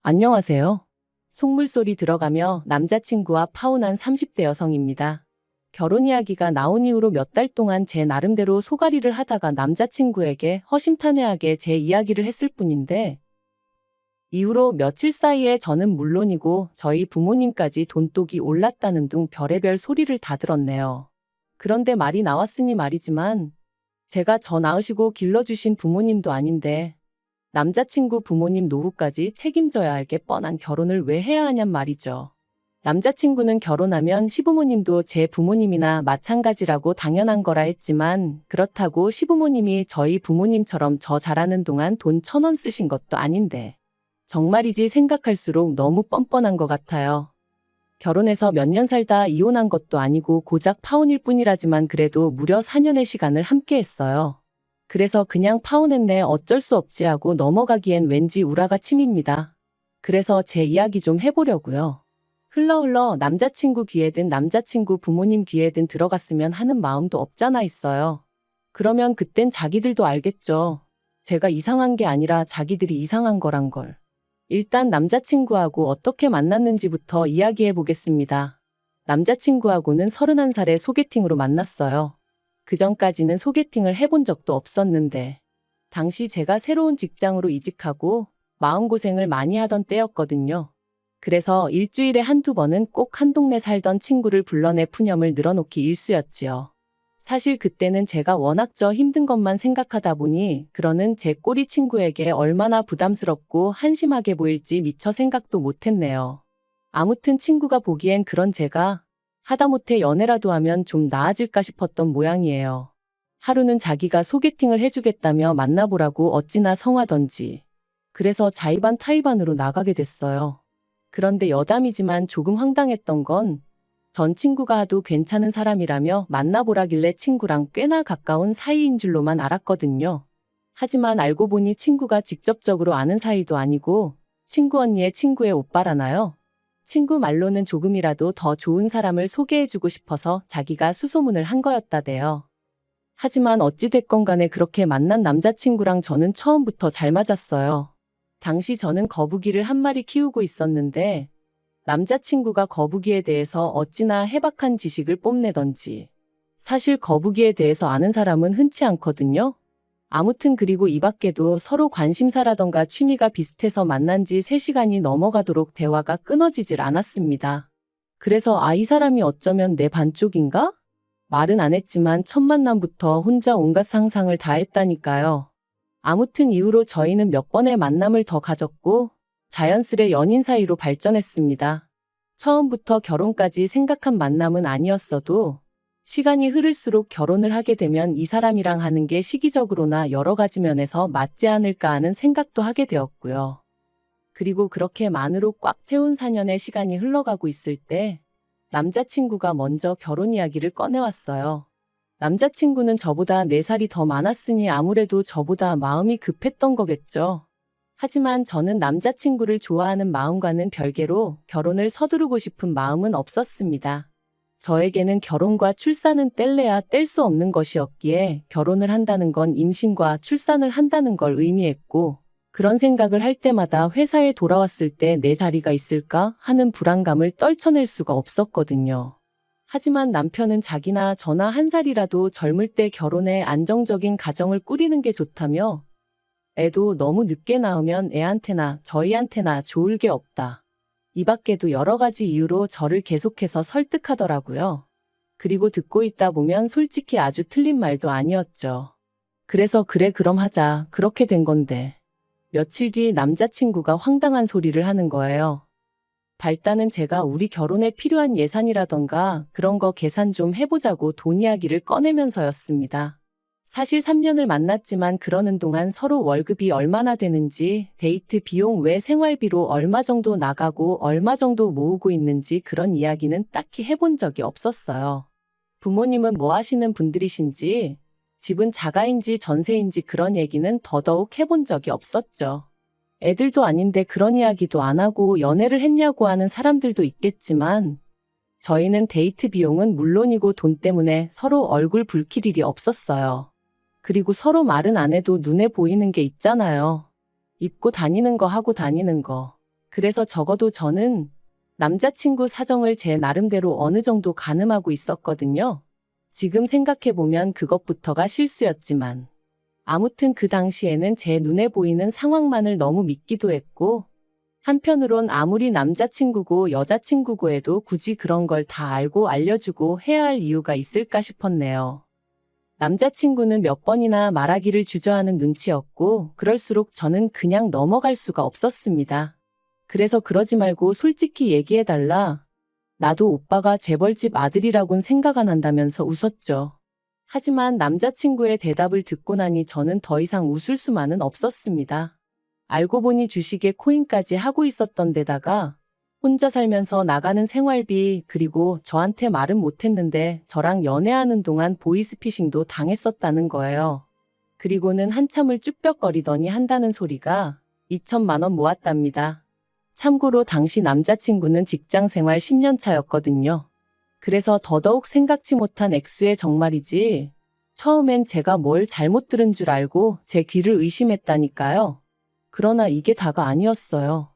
안녕하세요. 속물소리 들어가며 남자친구와 파혼한 30대 여성입니다. 결혼 이야기가 나온 이후로 몇 달 동안 제 나름대로 소가리를 하다가 남자친구에게 허심탄회하게 제 이야기를 했을 뿐인데, 이후로 며칠 사이에 저는 물론이고 저희 부모님까지 돈독이 올랐다는 등 별의별 소리를 다 들었네요. 그런데 말이 나왔으니 말이지만, 제가 저 낳으시고 길러주신 부모님도 아닌데, 남자친구 부모님 노후까지 책임져야 할 게 뻔한 결혼을 왜 해야 하냔 말이죠. 남자친구는 결혼하면 시부모님도 제 부모님이나 마찬가지라고 당연한 거라 했지만, 그렇다고 시부모님이 저희 부모님처럼 저 자라는 동안 돈 1,000원 쓰신 것도 아닌데, 정말이지 생각할수록 너무 뻔뻔한 것 같아요. 결혼해서 몇 년 살다 이혼한 것도 아니고 고작 파혼일 뿐이라지만 그래도 무려 4년의 시간을 함께 했어요. 그래서 그냥 파혼했네 어쩔 수 없지 하고 넘어가기엔 왠지 우라가 침입니다. 그래서 제 이야기 좀 해보려고요. 흘러 남자친구 귀에든 남자친구 부모님 귀에든 들어갔으면 하는 마음도 없잖아 있어요. 그러면 그땐 자기들도 알겠죠. 제가 이상한 게 아니라 자기들이 이상한 거란 걸. 일단 남자친구하고 어떻게 만났는지부터 이야기해 보겠습니다. 남자친구하고는 31살에 소개팅으로 만났어요. 그전까지는 소개팅을 해본 적도 없었는데, 당시 제가 새로운 직장으로 이직하고 마음고생을 많이 하던 때였거든요. 그래서 일주일에 한두 번은 꼭 한 동네 살던 친구를 불러내 푸념을 늘어놓기 일쑤였지요. 사실 그때는 제가 워낙 저 힘든 것만 생각하다 보니 그러는 제 꼬리 친구에게 얼마나 부담스럽고 한심하게 보일지 미처 생각도 못했네요. 아무튼 친구가 보기엔 그런 제가 하다못해 연애라도 하면 좀 나아질까 싶었던 모양이에요. 하루는 자기가 소개팅을 해주겠다며 만나보라고 어찌나 성하던지. 그래서 자의반 타의반으로 나가게 됐어요. 그런데 여담이지만 조금 황당했던 건 전 친구가 하도 괜찮은 사람이라며 만나보라길래 친구랑 꽤나 가까운 사이인 줄로만 알았거든요. 하지만 알고 보니 친구가 직접적으로 아는 사이도 아니고 친구 언니의 친구의 오빠라나요? 친구 말로는 조금이라도 더 좋은 사람을 소개해주고 싶어서 자기가 수소문을 한 거였다대요. 하지만 어찌됐건 간에 그렇게 만난 남자친구랑 저는 처음부터 잘 맞았어요. 당시 저는 거북이를 한 마리 키우고 있었는데 남자친구가 거북이에 대해서 어찌나 해박한 지식을 뽐내던지. 사실 거북이에 대해서 아는 사람은 흔치 않거든요. 아무튼 그리고 이 밖에도 서로 관심사라던가 취미가 비슷해서 만난 지 3시간이 넘어가도록 대화가 끊어지질 않았습니다. 그래서 이 사람이 어쩌면 내 반쪽인가? 말은 안 했지만 첫 만남부터 혼자 온갖 상상을 다 했다니까요. 아무튼 이후로 저희는 몇 번의 만남을 더 가졌고 자연스레 연인 사이로 발전했습니다. 처음부터 결혼까지 생각한 만남은 아니었어도 시간이 흐를수록 결혼을 하게 되면 이 사람이랑 하는 게 시기적으로나 여러 가지 면에서 맞지 않을까 하는 생각도 하게 되었고요. 그리고 그렇게 만으로 꽉 채운 4년의 시간이 흘러가고 있을 때 남자친구가 먼저 결혼 이야기를 꺼내왔어요. 남자친구는 저보다 4살이 더 많았으니 아무래도 저보다 마음이 급했던 거겠죠. 하지만 저는 남자친구를 좋아하는 마음과는 별개로 결혼을 서두르고 싶은 마음은 없었습니다. 저에게는 결혼과 출산은 뗄래야 뗄 수 없는 것이었기에 결혼을 한다는 건 임신과 출산을 한다는 걸 의미했고 그런 생각을 할 때마다 회사에 돌아왔을 때 내 자리가 있을까 하는 불안감을 떨쳐낼 수가 없었거든요. 하지만 남편은 자기나 저나 1살이라도 젊을 때 결혼해 안정적인 가정을 꾸리는 게 좋다며 애도 너무 늦게 낳으면 애한테나 저희한테나 좋을 게 없다. 이 밖에도 여러 가지 이유로 저를 계속해서 설득하더라고요. 그리고 듣고 있다 보면 솔직히 아주 틀린 말도 아니었죠. 그래서 그래 그럼 하자 그렇게 된 건데. 며칠 뒤 남자친구가 황당한 소리를 하는 거예요. 발단은 제가 우리 결혼에 필요한 예산이라던가 그런 거 계산 좀 해보자고 돈 이야기를 꺼내면서였습니다. 사실 3년을 만났지만 그러는 동안 서로 월급이 얼마나 되는지, 데이트 비용 외 생활비로 얼마 정도 나가고 얼마 정도 모으고 있는지 그런 이야기는 딱히 해본 적이 없었어요. 부모님은 뭐 하시는 분들이신지, 집은 자가인지 전세인지 그런 얘기는 더더욱 해본 적이 없었죠. 애들도 아닌데 그런 이야기도 안 하고 연애를 했냐고 하는 사람들도 있겠지만 저희는 데이트 비용은 물론이고 돈 때문에 서로 얼굴 붉힐 일이 없었어요. 그리고 서로 말은 안 해도 눈에 보이는 게 있잖아요. 입고 다니는 거 하고 다니는 거. 그래서 적어도 저는 남자친구 사정을 제 나름대로 어느 정도 가늠하고 있었거든요. 지금 생각해보면 그것부터가 실수였지만. 아무튼 그 당시에는 제 눈에 보이는 상황만을 너무 믿기도 했고, 한편으론 아무리 남자친구고 여자친구고 해도 굳이 그런 걸 다 알고 알려주고 해야 할 이유가 있을까 싶었네요. 남자친구는 몇 번이나 말하기를 주저하는 눈치였고, 그럴수록 저는 그냥 넘어갈 수가 없었습니다. 그래서 그러지 말고 솔직히 얘기해달라. 나도 오빠가 재벌집 아들이라곤 생각 안 한다면서 웃었죠. 하지만 남자친구의 대답을 듣고 나니 저는 더 이상 웃을 수만은 없었습니다. 알고 보니 주식에 코인까지 하고 있었던 데다가 혼자 살면서 나가는 생활비, 그리고 저한테 말은 못했는데 저랑 연애하는 동안 보이스피싱도 당했었다는 거예요. 그리고는 한참을 쭈뼛거리더니 한다는 소리가 2천만 원 모았답니다. 참고로 당시 남자친구는 직장생활 10년 차였거든요. 그래서 더더욱 생각지 못한 액수의 정말이지. 처음엔 제가 뭘 잘못 들은 줄 알고 제 귀를 의심했다니까요. 그러나 이게 다가 아니었어요.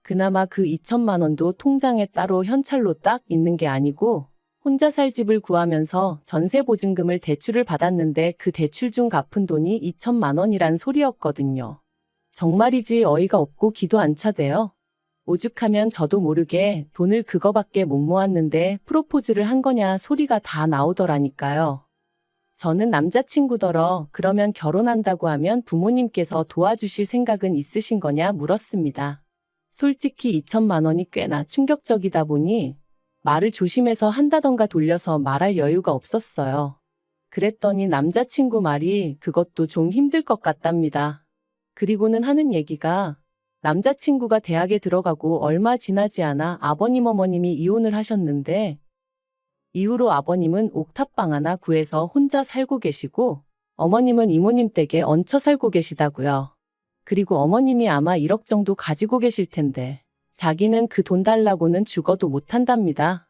그나마 그 2천만 원도 통장에 따로 현찰로 딱 있는 게 아니고 혼자 살 집을 구하면서 전세 보증금을 대출을 받았는데 그 대출 중 갚은 돈이 2천만 원이란 소리였거든요. 정말이지 어이가 없고 기도 안 차대요. 오죽하면 저도 모르게 돈을 그거밖에 못 모았는데 프로포즈를 한 거냐 소리가 다 나오더라니까요. 저는 남자친구더러 그러면 결혼한다고 하면 부모님께서 도와주실 생각은 있으신 거냐 물었습니다. 솔직히 2천만 원이 꽤나 충격적이다 보니 말을 조심해서 한다던가 돌려서 말할 여유가 없었어요. 그랬더니 남자친구 말이 그것도 좀 힘들 것 같답니다. 그리고는 하는 얘기가 남자친구가 대학에 들어가고 얼마 지나지 않아 아버님 어머님이 이혼을 하셨는데 이후로 아버님은 옥탑방 하나 구해서 혼자 살고 계시고 어머님은 이모님 댁에 얹혀 살고 계시다고요. 그리고 어머님이 아마 1억 정도 가지고 계실 텐데 자기는 그 돈 달라고는 죽어도 못한답니다.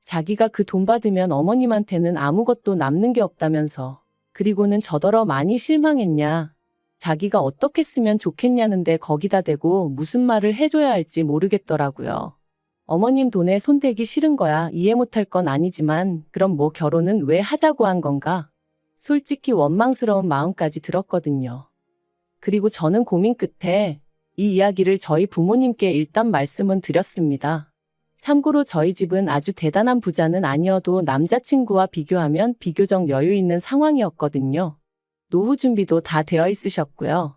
자기가 그 돈 받으면 어머님한테는 아무것도 남는 게 없다면서. 그리고는 저더러 많이 실망했냐. 자기가 어떻게 쓰면 좋겠냐는데 거기다 대고 무슨 말을 해줘야 할지 모르겠더라고요. 어머님 돈에 손대기 싫은 거야. 이해 못할 건 아니지만 그럼 뭐 결혼은 왜 하자고 한 건가? 솔직히 원망스러운 마음까지 들었거든요. 그리고 저는 고민 끝에 이 이야기를 저희 부모님께 일단 말씀은 드렸습니다. 참고로 저희 집은 아주 대단한 부자는 아니어도 남자친구와 비교하면 비교적 여유 있는 상황이었거든요. 노후 준비도 다 되어 있으셨고요.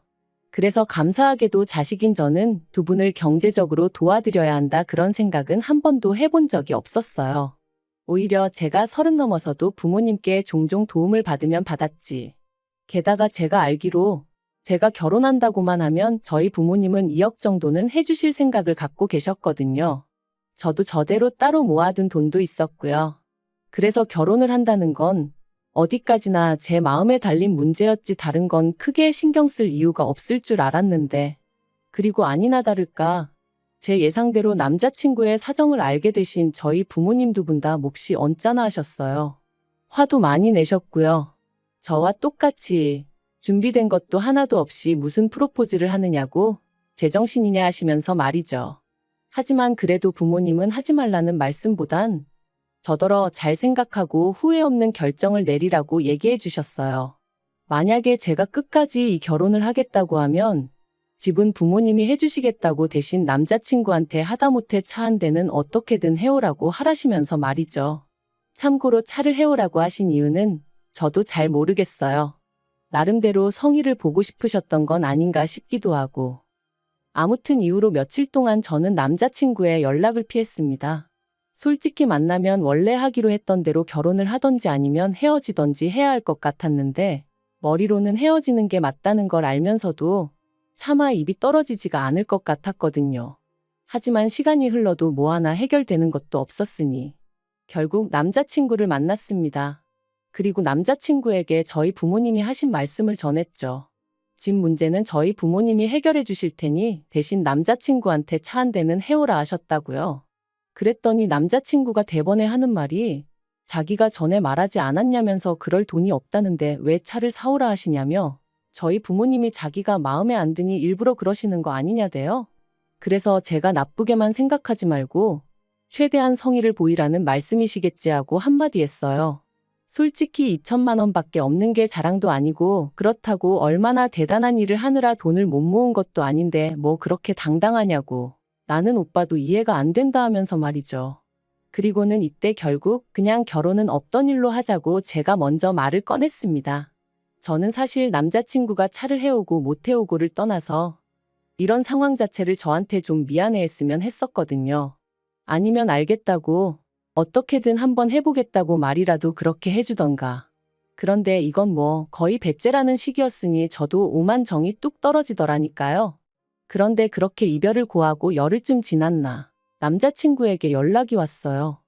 그래서 감사하게도 자식인 저는 두 분을 경제적으로 도와드려야 한다 그런 생각은 한 번도 해본 적이 없었어요. 오히려 제가 30 넘어서도 부모님께 종종 도움을 받으면 받았지. 게다가 제가 알기로 제가 결혼한다고만 하면 저희 부모님은 2억 정도는 해주실 생각을 갖고 계셨거든요. 저도 저대로 따로 모아둔 돈도 있었고요. 그래서 결혼을 한다는 건 어디까지나 제 마음에 달린 문제였지 다른 건 크게 신경 쓸 이유가 없을 줄 알았는데. 그리고 아니나 다를까 제 예상대로 남자친구의 사정을 알게 되신 저희 부모님 두 분 다 몹시 언짢아 하셨어요. 화도 많이 내셨고요. 저와 똑같이 준비된 것도 하나도 없이 무슨 프로포즈를 하느냐고 제정신이냐 하시면서 말이죠. 하지만 그래도 부모님은 하지 말라는 말씀보단 저더러 잘 생각하고 후회 없는 결정을 내리라고 얘기해 주셨어요. 만약에 제가 끝까지 이 결혼을 하겠다고 하면 집은 부모님이 해주시겠다고 대신 남자친구한테 하다못해 차 한 대는 어떻게든 해오라고 하라시면서 말이죠. 참고로 차를 해오라고 하신 이유는 저도 잘 모르겠어요. 나름대로 성의를 보고 싶으셨던 건 아닌가 싶기도 하고. 아무튼 이후로 며칠 동안 저는 남자친구의 연락을 피했습니다. 솔직히 만나면 원래 하기로 했던 대로 결혼을 하던지 아니면 헤어지던지 해야 할 것 같았는데 머리로는 헤어지는 게 맞다는 걸 알면서도 차마 입이 떨어지지가 않을 것 같았거든요. 하지만 시간이 흘러도 뭐 하나 해결되는 것도 없었으니 결국 남자친구를 만났습니다. 그리고 남자친구에게 저희 부모님이 하신 말씀을 전했죠. 집 문제는 저희 부모님이 해결해 주실 테니 대신 남자친구한테 차 한 대는 해오라 하셨다고요. 그랬더니 남자친구가 대번에 하는 말이 자기가 전에 말하지 않았냐면서 그럴 돈이 없다는데 왜 차를 사오라 하시냐며 저희 부모님이 자기가 마음에 안 드니 일부러 그러시는 거 아니냐대요. 그래서 제가 나쁘게만 생각하지 말고 최대한 성의를 보이라는 말씀이시겠지 하고 한마디 했어요. 솔직히 2천만 원밖에 없는 게 자랑도 아니고 그렇다고 얼마나 대단한 일을 하느라 돈을 못 모은 것도 아닌데 뭐 그렇게 당당하냐고. 나는 오빠도 이해가 안 된다 하면서 말이죠. 그리고는 이때 결국 그냥 결혼은 없던 일로 하자고 제가 먼저 말을 꺼냈습니다. 저는 사실 남자친구가 차를 해오고 못 해오고를 떠나서 이런 상황 자체를 저한테 좀 미안해했으면 했었거든요. 아니면 알겠다고 어떻게든 한번 해보겠다고 말이라도 그렇게 해주던가. 그런데 이건 뭐 거의 배째라는 시기였으니 저도 오만정이 뚝 떨어지더라니까요. 그런데 그렇게 이별을 고하고 열흘쯤 지났나 남자친구에게 연락이 왔어요.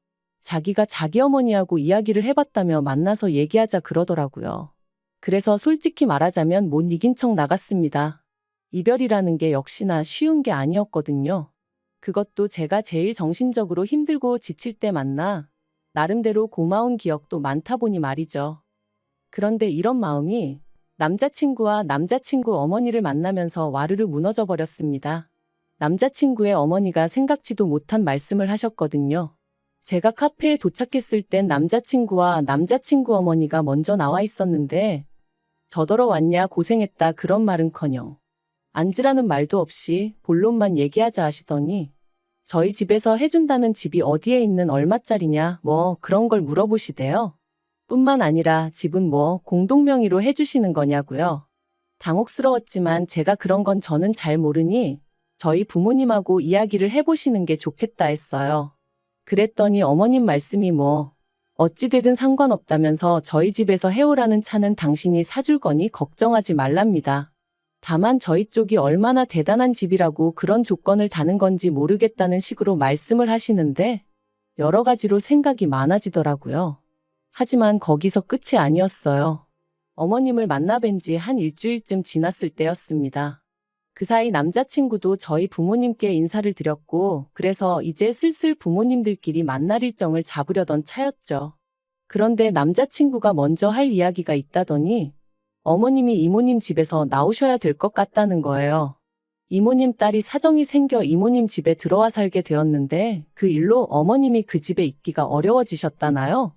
자기가 자기 어머니하고 이야기를 해봤다며 만나서 얘기하자 그러더라고요. 그래서 솔직히 말하자면 못 이긴 척 나갔습니다. 이별이라는 게 역시나 쉬운 게 아니었거든요. 그것도 제가 제일 정신적으로 힘들고 지칠 때 만나 나름대로 고마운 기억도 많다 보니 말이죠. 그런데 이런 마음이 남자친구와 남자친구 어머니를 만나면서 와르르 무너져 버렸습니다. 남자친구의 어머니가 생각지도 못한 말씀을 하셨거든요. 제가 카페에 도착했을 땐 남자친구와 남자친구 어머니가 먼저 나와 있었는데 저더러 왔냐 고생했다 그런 말은커녕 앉으라는 말도 없이 본론만 얘기하자 하시더니 저희 집에서 해준다는 집이 어디에 있는 얼마짜리냐 뭐 그런 걸 물어보시대요. 뿐만 아니라 집은 뭐 공동명의로 해주시는 거냐고요. 당혹스러웠지만 제가 그런 건 저는 잘 모르니 저희 부모님하고 이야기를 해보시는 게 좋겠다 했어요. 그랬더니 어머님 말씀이 뭐 어찌되든 상관없다면서 저희 집에서 해오라는 차는 당신이 사줄 거니 걱정하지 말랍니다. 다만 저희 쪽이 얼마나 대단한 집이라고 그런 조건을 다는 건지 모르겠다는 식으로 말씀을 하시는데 여러 가지로 생각이 많아지더라고요. 하지만 거기서 끝이 아니었어요. 어머님을 만나 뵌 지 한 일주일쯤 지났을 때였습니다. 그 사이 남자친구도 저희 부모님께 인사를 드렸고 그래서 이제 슬슬 부모님들끼리 만날 일정을 잡으려던 차였죠. 그런데 남자친구가 먼저 할 이야기가 있다더니 어머님이 이모님 집에서 나오셔야 될 것 같다는 거예요. 이모님 딸이 사정이 생겨 이모님 집에 들어와 살게 되었는데 그 일로 어머님이 그 집에 있기가 어려워지셨다나요?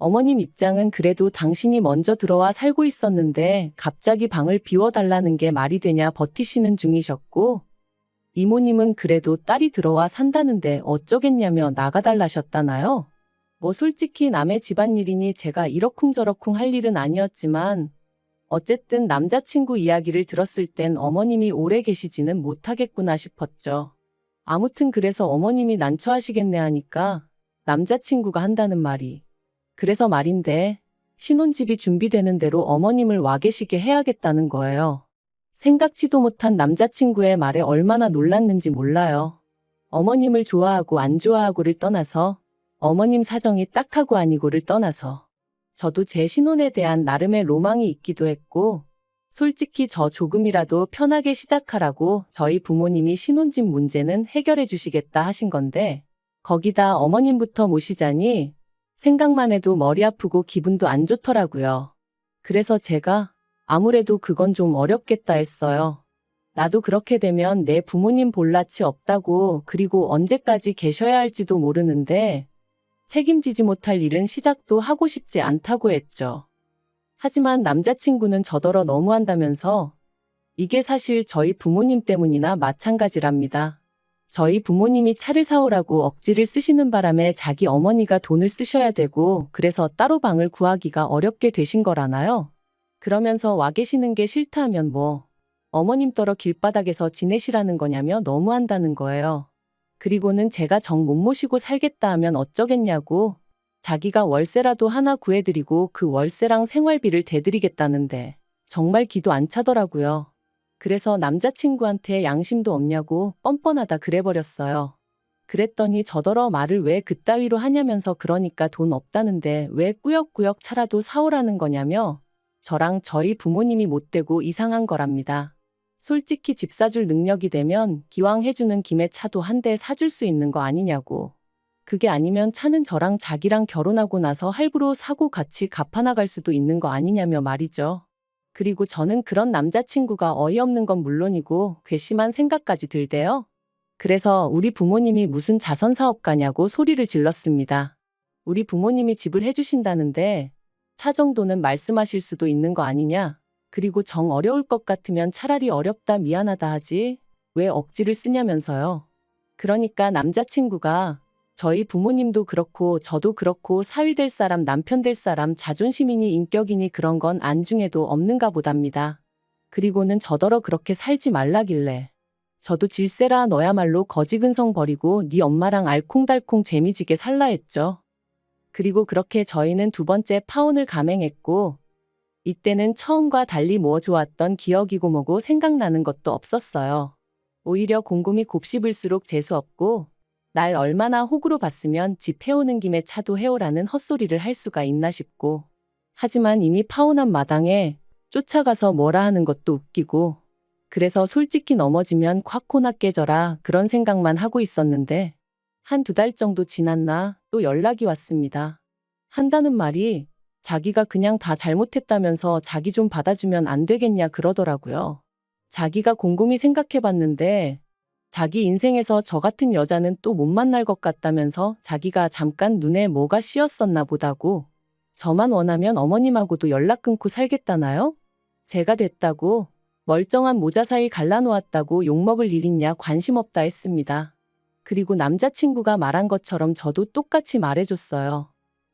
어머님 입장은 그래도 당신이 먼저 들어와 살고 있었는데 갑자기 방을 비워달라는 게 말이 되냐 버티시는 중이셨고 이모님은 그래도 딸이 들어와 산다는데 어쩌겠냐며 나가달라셨다나요? 뭐 솔직히 남의 집안일이니 제가 이러쿵저러쿵 할 일은 아니었지만 어쨌든 남자친구 이야기를 들었을 땐 어머님이 오래 계시지는 못하겠구나 싶었죠. 아무튼 그래서 어머님이 난처하시겠네 하니까 남자친구가 한다는 말이 그래서 말인데 신혼집이 준비되는 대로 어머님을 와 계시게 해야겠다는 거예요. 생각지도 못한 남자친구의 말에 얼마나 놀랐는지 몰라요. 어머님을 좋아하고 안 좋아하고를 떠나서 어머님 사정이 딱하고 아니고를 떠나서 저도 제 신혼에 대한 나름의 로망이 있기도 했고 솔직히 저 조금이라도 편하게 시작하라고 저희 부모님이 신혼집 문제는 해결해 주시겠다 하신 건데 거기다 어머님부터 모시자니 생각만 해도 머리 아프고 기분도 안 좋더라고요. 그래서 제가 아무래도 그건 좀 어렵겠다 했어요. 나도 그렇게 되면 내 부모님 볼 낯이 없다고 그리고 언제까지 계셔야 할지도 모르는데 책임지지 못할 일은 시작도 하고 싶지 않다고 했죠. 하지만 남자친구는 저더러 너무한다면서 이게 사실 저희 부모님 때문이나 마찬가지랍니다. 저희 부모님이 차를 사오라고 억지를 쓰시는 바람에 자기 어머니가 돈을 쓰셔야 되고 그래서 따로 방을 구하기가 어렵게 되신 거라나요? 그러면서 와 계시는 게 싫다 하면 뭐 어머님 떨어 길바닥에서 지내시라는 거냐며 너무한다는 거예요. 그리고는 제가 정 못 모시고 살겠다 하면 어쩌겠냐고 자기가 월세라도 하나 구해드리고 그 월세랑 생활비를 대드리겠다는데 정말 기도 안 차더라고요. 그래서 남자친구한테 양심도 없냐고 뻔뻔하다 그래버렸어요. 그랬더니 저더러 말을 왜 그따위로 하냐면서 그러니까 돈 없다는데 왜 꾸역꾸역 차라도 사오라는 거냐며 저랑 저희 부모님이 못되고 이상한 거랍니다. 솔직히 집 사줄 능력이 되면 기왕 해주는 김에 차도 한 대 사줄 수 있는 거 아니냐고. 그게 아니면 차는 저랑 자기랑 결혼하고 나서 할부로 사고 같이 갚아나갈 수도 있는 거 아니냐며 말이죠. 그리고 저는 그런 남자친구가 어이없는 건 물론이고 괘씸한 생각까지 들대요. 그래서 우리 부모님이 무슨 자선사업가냐고 소리를 질렀습니다. 우리 부모님이 집을 해주신다는데 차 정도는 말씀하실 수도 있는 거 아니냐? 그리고 정 어려울 것 같으면 차라리 어렵다 미안하다 하지 왜 억지를 쓰냐면서요. 그러니까 남자친구가 저희 부모님도 그렇고 저도 그렇고 사위 될 사람 남편 될 사람 자존심이니 인격이니 그런 건 안중에도 없는가 보답니다. 그리고는 저더러 그렇게 살지 말라길래 저도 질세라 너야말로 거지근성 버리고 네 엄마랑 알콩달콩 재미지게 살라 했죠. 그리고 그렇게 저희는 두 번째 파혼을 감행했고 이때는 처음과 달리 뭐 좋았던 기억이고 뭐고 생각나는 것도 없었어요. 오히려 곰곰이 곱씹을수록 재수없고 날 얼마나 호구로 봤으면 집 해오는 김에 차도 해오라는 헛소리를 할 수가 있나 싶고 하지만 이미 파혼한 마당에 쫓아가서 뭐라 하는 것도 웃기고 그래서 솔직히 넘어지면 콱코나 깨져라 그런 생각만 하고 있었는데 한 두 달 정도 지났나 또 연락이 왔습니다. 한다는 말이 자기가 그냥 다 잘못했다면서 자기 좀 받아주면 안 되겠냐 그러더라고요. 자기가 곰곰이 생각해봤는데 자기 인생에서 저 같은 여자는 또 못 만날 것 같다면서 자기가 잠깐 눈에 뭐가 씌었었나 보다고 저만 원하면 어머님하고도 연락 끊고 살겠다나요? 제가 됐다고 멀쩡한 모자 사이 갈라놓았다고 욕먹을 일 있냐 관심 없다 했습니다. 그리고 남자친구가 말한 것처럼 저도 똑같이 말해줬어요.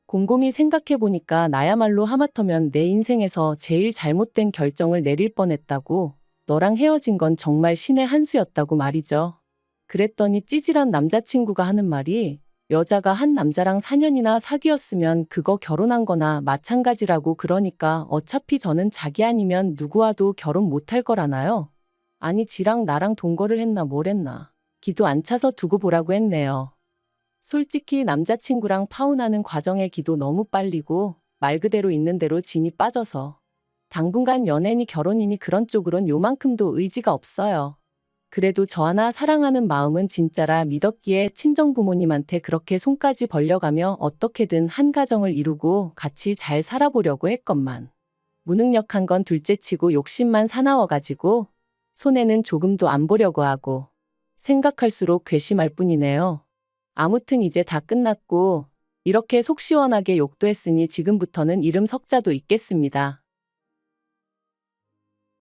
곰곰이 생각해보니까 나야말로 하마터면 내 인생에서 제일 잘못된 결정을 내릴 뻔했다고 너랑 헤어진 건 정말 신의 한 수였다고 말이죠. 그랬더니 찌질한 남자친구가 하는 말이 여자가 한 남자랑 4년이나 사귀었으면 그거 결혼한 거나 마찬가지라고 그러니까 어차피 저는 자기 아니면 누구와도 결혼 못할 거라나요? 아니 지랑 나랑 동거를 했나 뭘 했나. 기도 안 차서 두고 보라고 했네요. 솔직히 남자친구랑 파혼하는 과정의 기도 너무 빨리고 말 그대로 있는 대로 진이 빠져서 당분간 연애니 결혼이니 그런 쪽으론 요만큼도 의지가 없어요. 그래도 저 하나 사랑하는 마음은 진짜라 믿었기에 친정부모님한테 그렇게 손까지 벌려가며 어떻게든 한 가정을 이루고 같이 잘 살아보려고 했건만 무능력한 건 둘째치고 욕심만 사나워가지고 손해는 조금도 안 보려고 하고 생각할수록 괘씸할 뿐이네요. 아무튼 이제 다 끝났고 이렇게 속 시원하게 욕도 했으니 지금부터는 이름 석자도 있겠습니다.